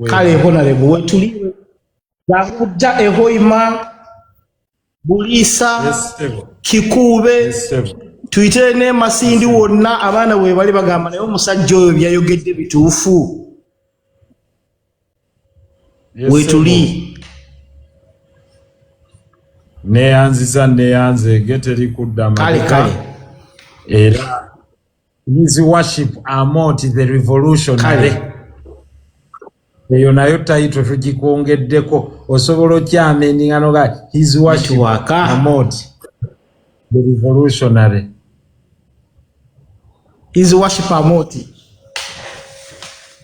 Kale Honorable wetuliwe yakujja ehoyima Buliisa Kikube tuyite ne Masindi wonna abaana bwe bali bagamba naye omusajja oyo byayogedde bituufu. Wetuli neyanze geteri kudda kale era his worship Amot the revolutionary eyo nayo tayito tugikwongeddeko osobola okyameningano ga his worship Amot the revolutionary. His worship Amot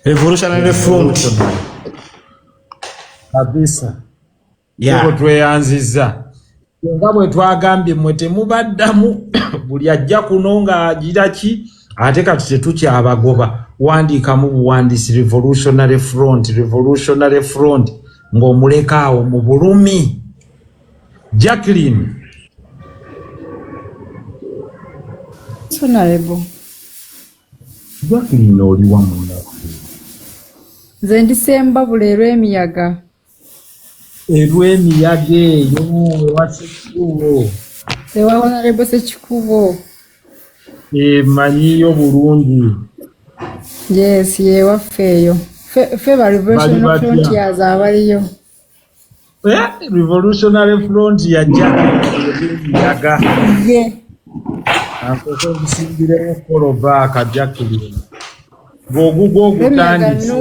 revolutionary front kabisa. Yego tweyanziza nga bwe twagambye mwe temubaddamu buli ajja kuno nga agira ki ate kati tetukyabagoba. Wandiikamu buwandiisi revolutionary front ng'omuleka awo mu bulumi. Jacqueline oli wa munaku? Nze ndisemba buleero emiyaga. Erw'emiyaga eyo ewakikubo ewa Honorable Sekikubo emanyiyo bulungi. Yes, yewaffe eyo ffe ba revolutionary frontiers abaliyo. Revolutionary front yajja emiyaga ankoko okusimbirewo kolobaaka Jacqueline ng'ogugwo ogutandise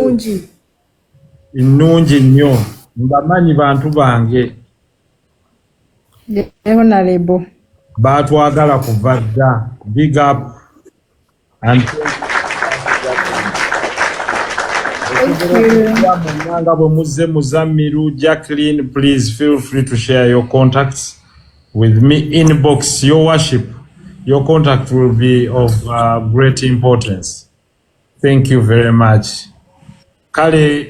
nnungi nnyo. Mbamanyi bantu bange Honorable batwagala kuva dda. Big up and nga bwe muzze Muzammiru. Jacqueline, please feel free to share your contacts with me. Inbox your worship. Your contact will be of great importance. Thank you very much. Kale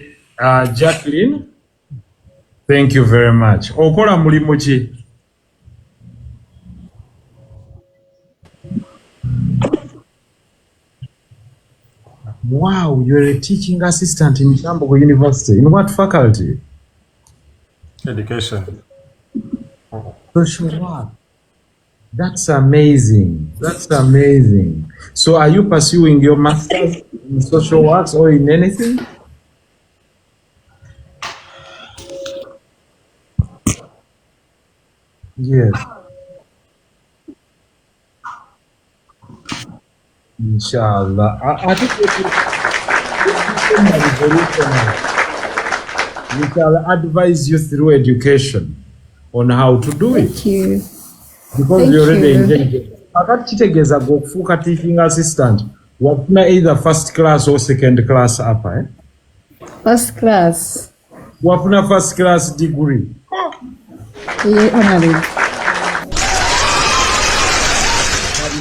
Jacqueline, thank you very much. Okola mulimu ki? Wow, you're a teaching assistant in Chambogo University. In what faculty? Education. Social work. That's amazing. So are you pursuing your master's in social works or in anything? Yes. Inshallah. I think we shall advise you through education on how to do it. Thank you. Because you're already intelligent. Akati kitegeza gokufuka teaching assistant wafuna either first class or second class apa First class. Wafuna first class degree. Honorable.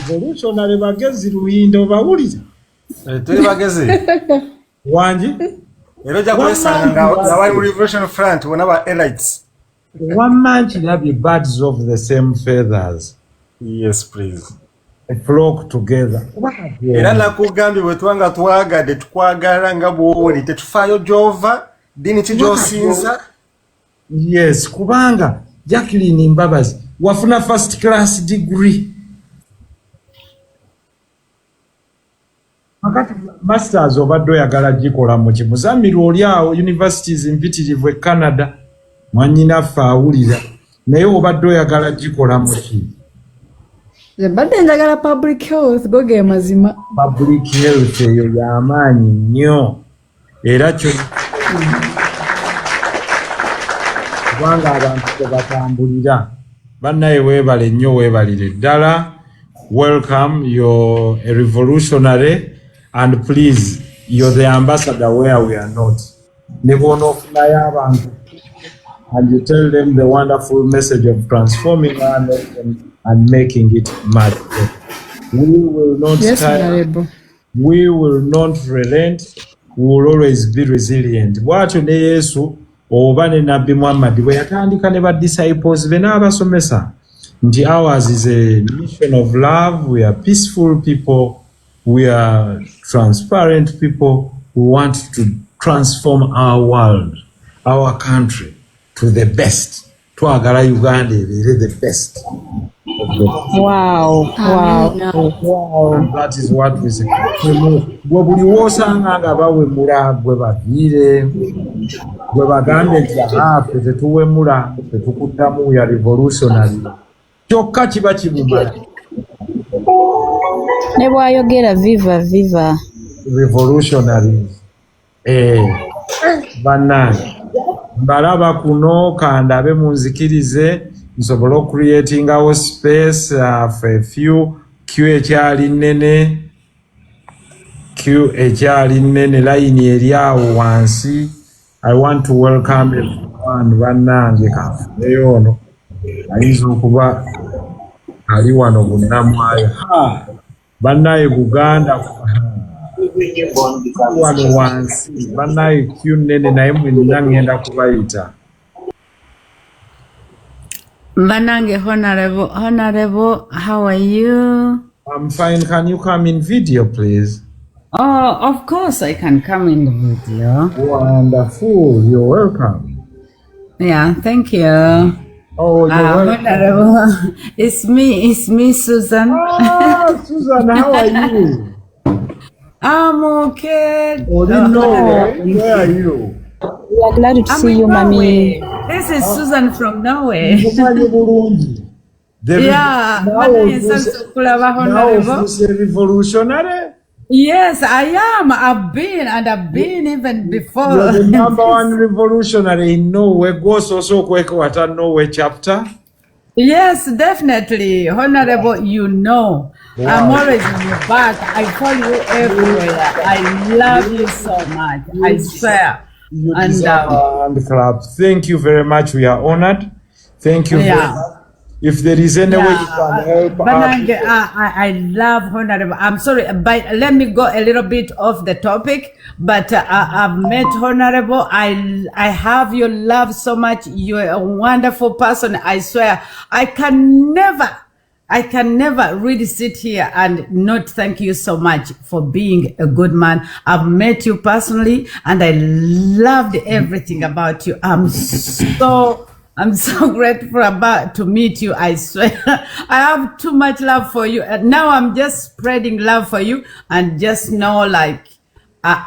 Revolutionary bagezi ruhindo bawulira. Tuli bagezi. Wanji? Ero jakwesanga abali mu Revolution Front wona ba elites. One man should have the birds of the same feathers. Yes, please. Flock together. Era nakugambye bwe twanga twagadde tukwagala nga bw'oli tetufaayo gy'ova dini ki gy'osinza. Yes, kubanga Jacqueline Mbabazi wafuna first class degree. Makati masters obadde oyagala gikola mu ki Muzammiru oli awo universities mpitirivu e Canada mwanyinaffe awulira naye obadde oyagala gikola mu ki? Badde njagala public health go ge mazima. Public health eyo y'amaanyi nnyo era kyo kubanga abantu tebatambulira. Bannaye weebale nnyo, weebalire ddala. Welcome, you're a revolutionary and please, you're the ambassador where we are not. Ne bw'onoofunayo abantu and you tell them the wonderful message of transforming our nation and making it much better. We will not tire. We will not relent. We will always be resilient. Bw'atyo ne Yesu oba ne Nabbi Muhammad bwe yatandika ne disciples be n'abasomesa nti ours is a mission of love. We are peaceful people. We are transparent people who want to transform our world, our country, to the best, twagala Uganda ebeere the best. Wow. And that is what we say. Gwe buli wosanga nga bawemula gwe baviire gwe bagambe nti ffe tetuwemula tetukuddamu ya revolutionary kyokka kiba kimumala Ne bwayogera viva revolutionary bannange mbalaba kuno kandabe munzikirize nsobole ocreatingawo space for a few Q ekyali nnene layini eri awo wansi. I want to welcome everyone bannange kanfuneyo ono ayinza okuba ali wano bunnamwayo bannaye Buganda wano wansi bannaye Q nnene naye mwenna ngenda kubayita. Banange Honorable, how are you? I'm fine. Can you come in video, please? Oh, of course I can come in video. Wonderful. You're welcome. Yeah, thank you. Oh, you're welcome. Honorable, it's me, Susan. Oh, Susan, how are you? I'm okay. Oh, where are you? We are glad to see you, Mommy. This is Susan from Norway. Yeah, now revolutionary. Yes, I am. I've been even before. You're the number one revolutionary in Norway. Goes also Kwekawata Norway chapter. Yes, definitely. Honorable, you know. Wow. I'm always in your back. I follow you everywhere. I love you so much. I swear. You deserve a hand clap. Thank you very much. We are honored. Thank you very much. If there is any way you can help Banange, I love Honorable. I'm sorry, but let me go a little bit off the topic. But I've met Honorable. I have your love so much. You're a wonderful person. I swear, I can never really sit here and not thank you so much for being a good man. I've met you personally, and I loved everything about you. I'm so grateful to meet you. I swear, I have too much love for you. And now I'm just spreading love for you, and just know like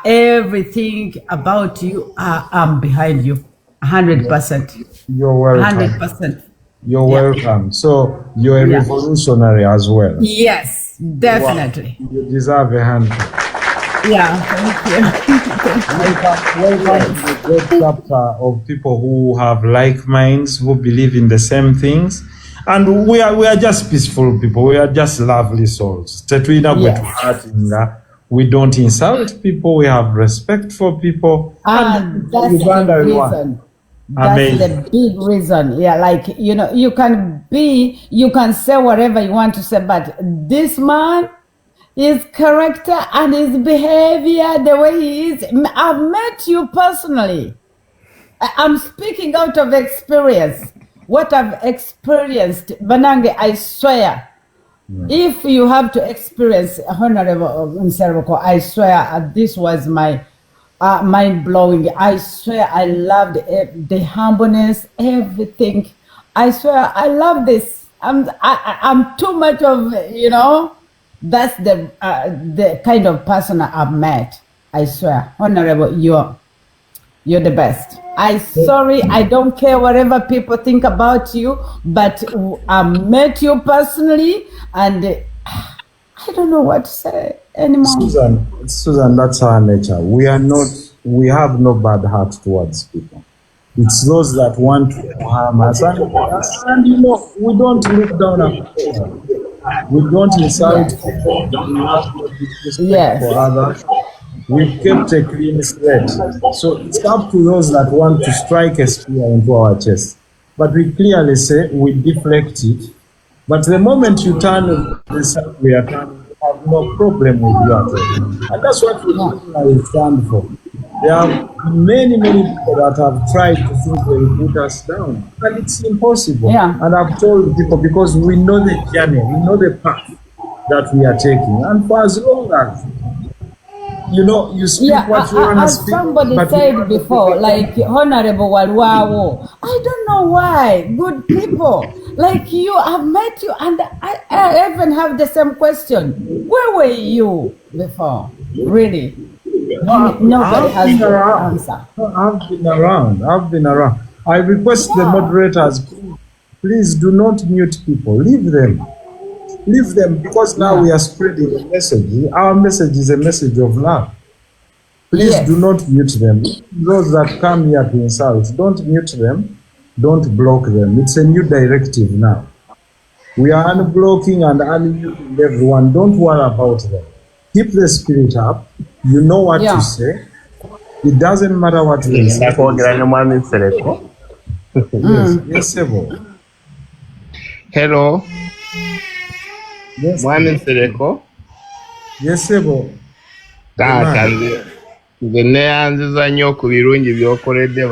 everything about you, I'm behind you, 100%. You're welcome. 100%. You're welcome. So you're a revolutionary as well. Yes, definitely. Wow. You deserve a hand. Yeah, thank you. Welcome to the great chapter of people who have like minds, who believe in the same things. And we are just peaceful people. We are just lovely souls. We don't insult people. We have respect for people. And that's the reason. That's the big reason. Yeah, like, you know, you can say whatever you want to say, but this man, his character and his behavior, the way he is, I've met you personally. I'm speaking out of experience. What I've experienced, Banange, I swear, if you have to experience Honorable Nsereko, I swear this was my mind-blowing. I swear I loved the humbleness, everything. I swear I love this. I'm too much of, you know, that's the kind of person I've met. I swear, Honorable, you're the best. I don't care whatever people think about you, but I met you personally, and I don't know what to say anymore. Susan, that's our nature. We have no bad heart towards people. It's those that want to harm us, and you know, we don't look down at people. We don't insult people. We have no disrespect for others. We've kept a clean slate. So it's up to those that want to strike a spear into our chest. But we clearly say we deflect it. But the moment you turn the side we are turning, we have no problem with you at all. And that's what we stand for. There are many people that have tried to think they will put us down. And it's impossible. Yeah. And I've told people, because we know the journey, we know the path that we are taking. And for as long as you speak what you want to as speak. somebody but said before, like Honorable Walwawo, I don't know why good people like you, I've met you, and I even have the same question. Where were you before? Really? Nobody has the answer. I've been around. I request the moderators, please do not mute people. Leave them, because now we are spreading a message. Our message is a message of love. Please do not mute them. Those that come here to insult, don't mute them, don't block them. It's a new directive now. We are unblocking and unmuting everyone. Don't worry about them. Keep the spirit up. You know what to say. It doesn't matter what they say. Yes, Sebo. Hello. Yes, Nsereko. Yes, Sebo. Taata nze neyanziza nnyo ku birungi by'okoledde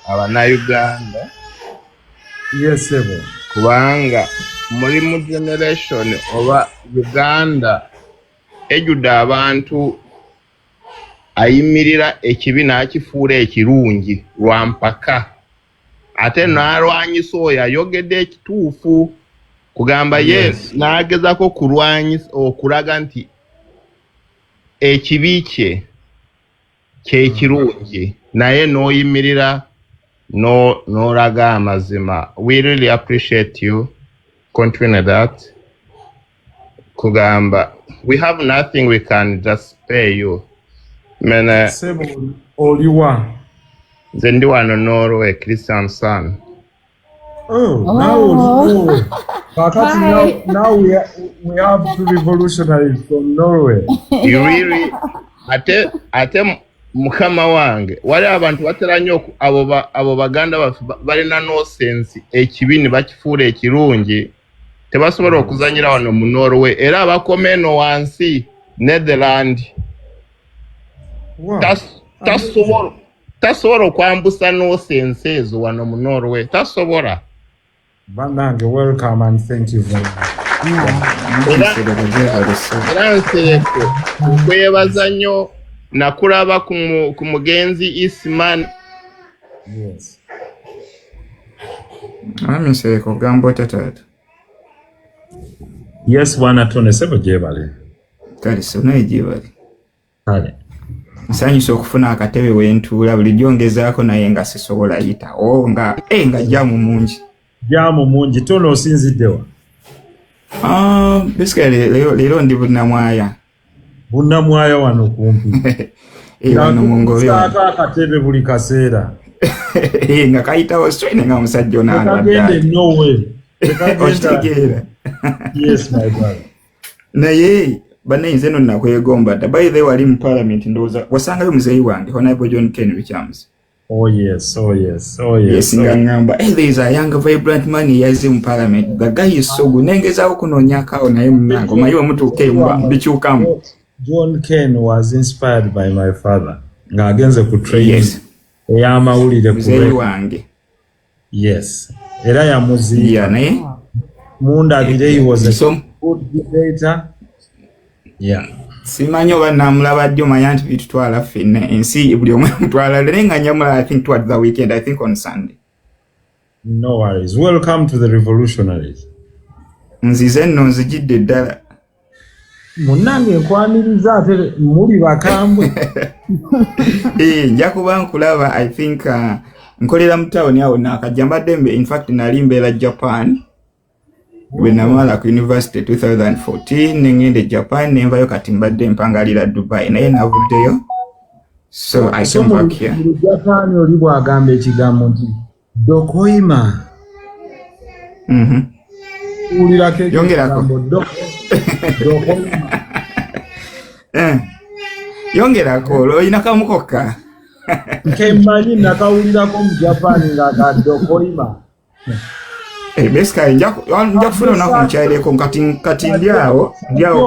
Abannayuganda. Yes, Sebo. Kubanga muri mu generation oba Uganda ejjudde abantu ayimirira ekibi n'akifuula ekirungi lwa mpaka. Ate n'alwanyisa oyo ayogedde ekituufu kugamba ye n'agezako kulwanyisa okulaga nti ekibi kye kyekirungi naye n'oyimirira n'olaga amazima. We really appreciate you. Continue that. Kugamba, we have nothing we can just pay you. Sebo, oliwa. Nze ndi wano Norway, Christian son. Now we have two revolutionaries from Norway. You really, ate mukama wange wali abantu batera nnyo abo baganda balina no sense ekibi bakifuula ekirungi tebasobola okuzanyira wano mu Norway era abakoma eno wansi Netherland. Tasobola okwambusa no sense ezo wano mu Norway. Tasobola. Banange, welcome and thank you very much. Era Nsereko nkwebaza nnyo nakulaba ku mugenzi Isman. Yes. Nsereko gambo tatata. Yes, wana tone Sebo gyebale. Kale sona gyebale. Kale. Nsanyusa okufuna akatebe wentuula bulijjo ngezaako naye nga sisobola yita. Nga jamu mungi. Jamu mungi tono osinziddewa. Basically leero ndi Bunnamwaya. Bunnamwaya wano kumpi. Wano Mongolia. Saata akatebe buli kaseera. Nga kayitawo straight nga omusajja onaala. Kagende nowhere. Okitegeera. Yes, my brother. Naye banayinze no nakwegomba dda. By the way wali mu parliament ndowooza wasangayo muzeeyi wange Honorable John Ken Richards. Oh yes. Yes, ngamba there is a young vibrant man yazze mu parliament. The guy is so good. Nengezaawo kunoonya akawo naye munango mayiwa mutuuke bikyukamu. John Ken was inspired by my father. Ng'agenze ku train ey'amawulire muzeeyi wange. Yes. Era yamuziika. Naye mundabire he was a good debater. Yeah. Simanyi oba namulaba ddi omanya nti bitutwala ffenna ensi buli omu mutwala naye nga nyamula I think towards the weekend, I think on Sunday. No worries. Welcome to the revolutionaries. Nzize nno nzijidde ddala. Munnange nkwaniriza ate muli bakambwe. Nja kuba nkulaba I think nkolera mu tawuni awo nakajja mbadde in fact nali mbeera Japan. When namala ku university 2014 nengende Japan nenvayo kati mbadde mpangalira Dubai naye navuddeyo so I came back here. Japan oli bwagamba ekigambo nti dokoima. Ulirako yongerako dokoima. Yongerako olina kamukoka. Kemanyi nakawulirako mu Japan nga dokoima. Basically nja kufuna olunaku mukyalireko kati ndyawo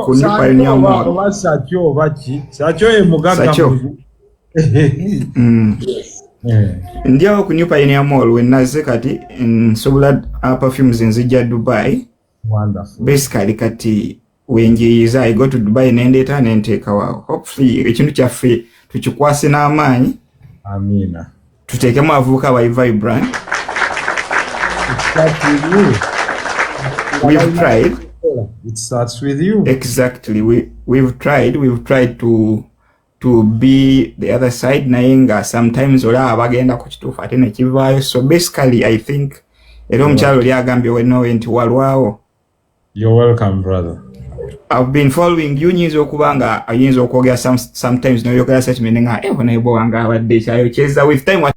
ku New Pioneer Mall. Sakyo ye mugagga. Ndyawo ku New Pioneer Mall we nazze kati nsobola perfumes nzijja Dubai. Wonderful. Basically kati wenjiyiza I go to Dubai nendeta nenteka wao. Hopefully ekintu kyaffe tukikwase n'amaanyi. Amina. Tutekemu avuka wa Vibrant. We've tried. It starts with you. Exactly. We've tried to be the other side nayenga sometimes ola abagenda ku kituufu ate ne kivaayo. So basically I think era omukyalo lyagambye wenowe nti walwawo. You're welcome, brother. I've been following you nyinza okubanga ayinza okwogera sometimes noyogera statement nga ebona ebo wanga abadde kyayo kyeza with time